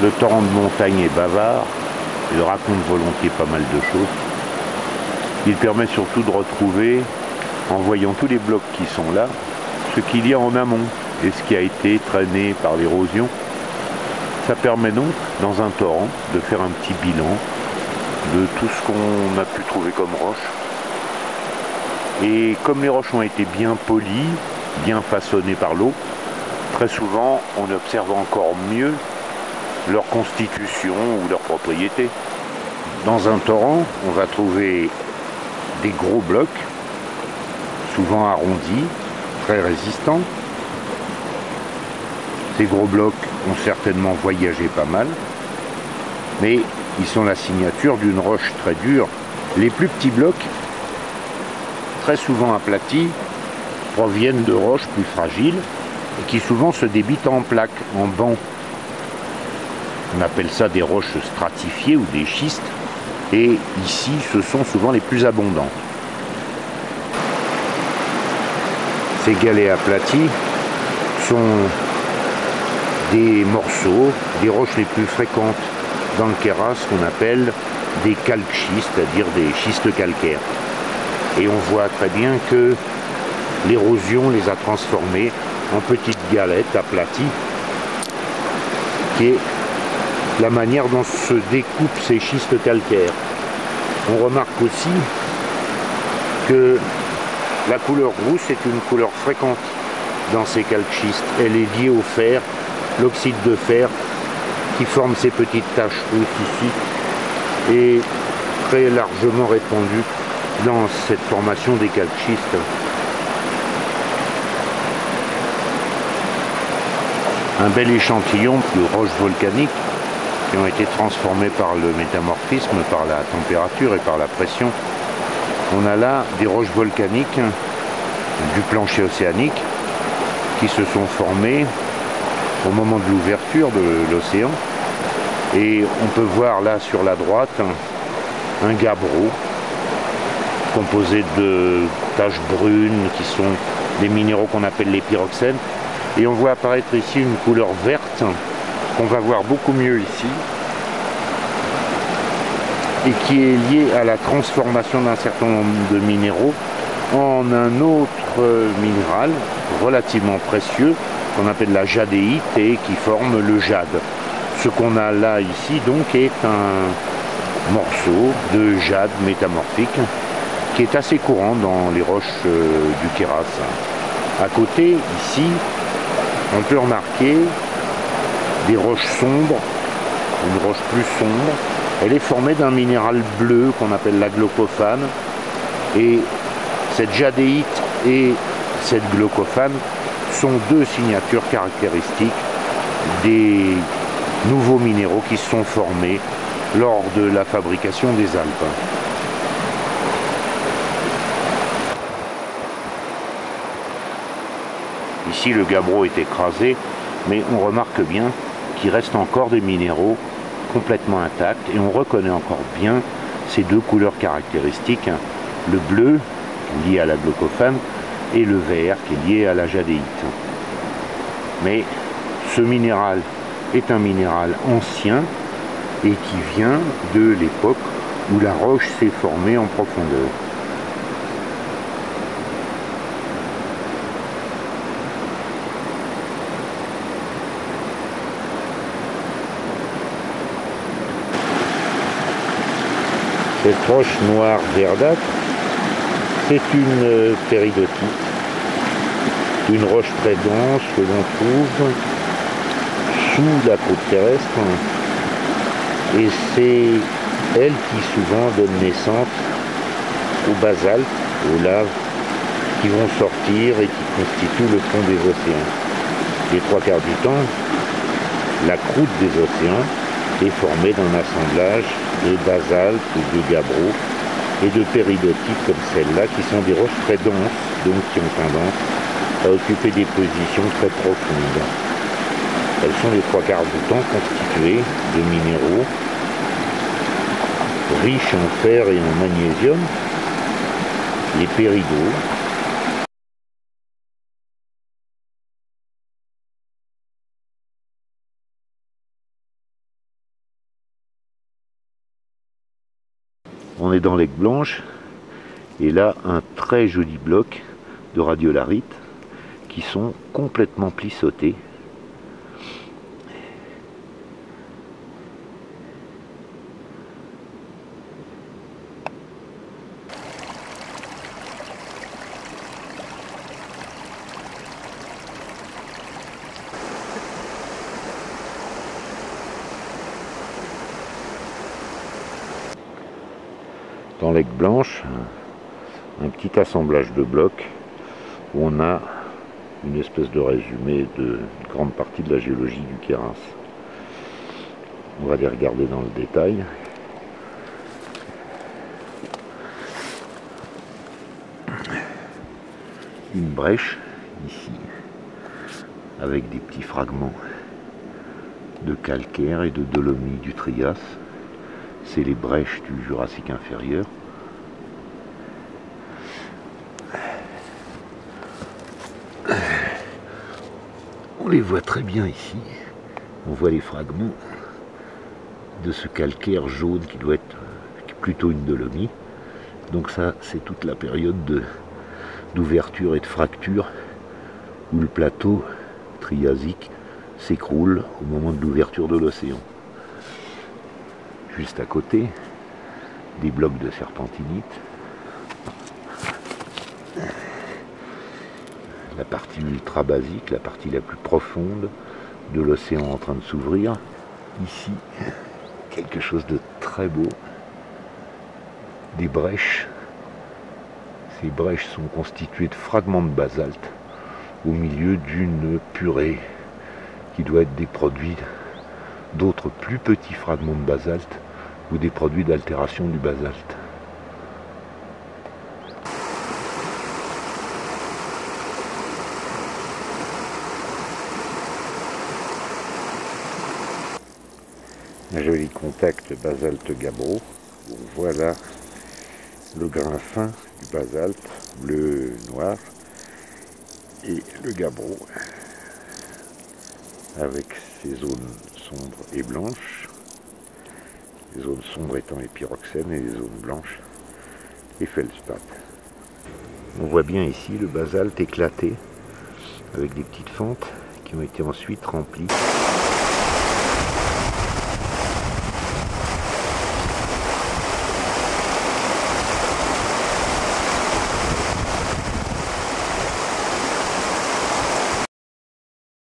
Le torrent de montagne est bavard, il raconte volontiers pas mal de choses. Il permet surtout de retrouver, en voyant tous les blocs qui sont là, ce qu'il y a en amont et ce qui a été traîné par l'érosion. Ça permet donc, dans un torrent, de faire un petit bilan de tout ce qu'on a pu trouver comme roches. Et comme les roches ont été bien polies, bien façonnées par l'eau, très souvent on observe encore mieux leur constitution ou leur propriété. Dans un torrent, on va trouver des gros blocs, souvent arrondis, très résistants. Ces gros blocs ont certainement voyagé pas mal, mais ils sont la signature d'une roche très dure. Les plus petits blocs, très souvent aplatis, proviennent de roches plus fragiles et qui souvent se débitent en plaques, en bancs. On appelle ça des roches stratifiées ou des schistes, et ici ce sont souvent les plus abondantes. Ces galets aplatis sont des morceaux, des roches les plus fréquentes dans le Queyras, qu'on appelle des calcschistes, c'est-à-dire des schistes calcaires. Et on voit très bien que l'érosion les a transformés en petites galettes aplaties, qui est la manière dont se découpent ces schistes calcaires. On remarque aussi que la couleur rousse est une couleur fréquente dans ces calcschistes. Elle est liée au fer, l'oxyde de fer, qui forme ces petites taches rouges ici, est très largement répandu dans cette formation des calcschistes. Un bel échantillon de roches volcaniques qui ont été transformées par le métamorphisme, par la température et par la pression. On a là des roches volcaniques du plancher océanique qui se sont formées au moment de l'ouverture de l'océan. Et on peut voir là sur la droite un gabbro composé de taches brunes qui sont des minéraux qu'on appelle les pyroxènes. Et on voit apparaître ici une couleur verte qu'on va voir beaucoup mieux ici et qui est liée à la transformation d'un certain nombre de minéraux en un autre minéral relativement précieux qu'on appelle la jadéite et qui forme le jade. Ce qu'on a là ici donc est un morceau de jade métamorphique qui est assez courant dans les roches du Queyras. À côté, ici, on peut remarquer des roches sombres, une roche plus sombre. Elle est formée d'un minéral bleu qu'on appelle la glaucophane. Et cette jadéite et cette glaucophane sont deux signatures caractéristiques des nouveaux minéraux qui se sont formés lors de la fabrication des Alpes. Ici, le gabbro est écrasé, mais on remarque bien qu'il reste encore des minéraux complètement intacts et on reconnaît encore bien ces deux couleurs caractéristiques, le bleu lié à la glaucophane et le vert qui est lié à la jadéite. Mais ce minéral est un minéral ancien et qui vient de l'époque où la roche s'est formée en profondeur. Cette roche noire verdâtre, c'est une péridotite, une roche très dense que l'on trouve sous la croûte terrestre, et c'est elle qui souvent donne naissance au basalte, aux laves qui vont sortir et qui constituent le fond des océans. Les trois quarts du temps, la croûte des océans est formée d'un assemblage de basalte ou de gabbro et de péridotites comme celle-là qui sont des roches très denses, donc qui ont tendance à occuper des positions très profondes. Elles sont les trois quarts du temps constituées de minéraux riches en fer et en magnésium, les péridots, On est dans l'Aigle Blanche et là un très joli bloc de radiolarites qui sont complètement plissotés. Dans l'Aigle Blanche, un petit assemblage de blocs où on a une espèce de résumé de grande partie de la géologie du Queyras. On va les regarder dans le détail. Une brèche ici avec des petits fragments de calcaire et de dolomie du Trias. C'est les brèches du Jurassique inférieur. On les voit très bien ici. On voit les fragments de ce calcaire jaune qui doit être plutôt une dolomie. Donc ça, c'est toute la période d'ouverture et de fracture où le plateau triasique s'écroule au moment de l'ouverture de l'océan. Juste à côté, des blocs de serpentinite. La partie ultra basique, la partie la plus profonde de l'océan en train de s'ouvrir. Ici, quelque chose de très beau. Des brèches. Ces brèches sont constituées de fragments de basalte au milieu d'une purée qui doit être des produits d'autres plus petits fragments de basalte ou des produits d'altération du basalte. Un joli contact basalte-gabbro. On voit là le grain fin du basalte, bleu, noir, et le gabbro avec ses zones sombres et blanches, les zones sombres étant les pyroxènes et les zones blanches les feldspaths. On voit bien ici le basalte éclaté avec des petites fentes qui ont été ensuite remplies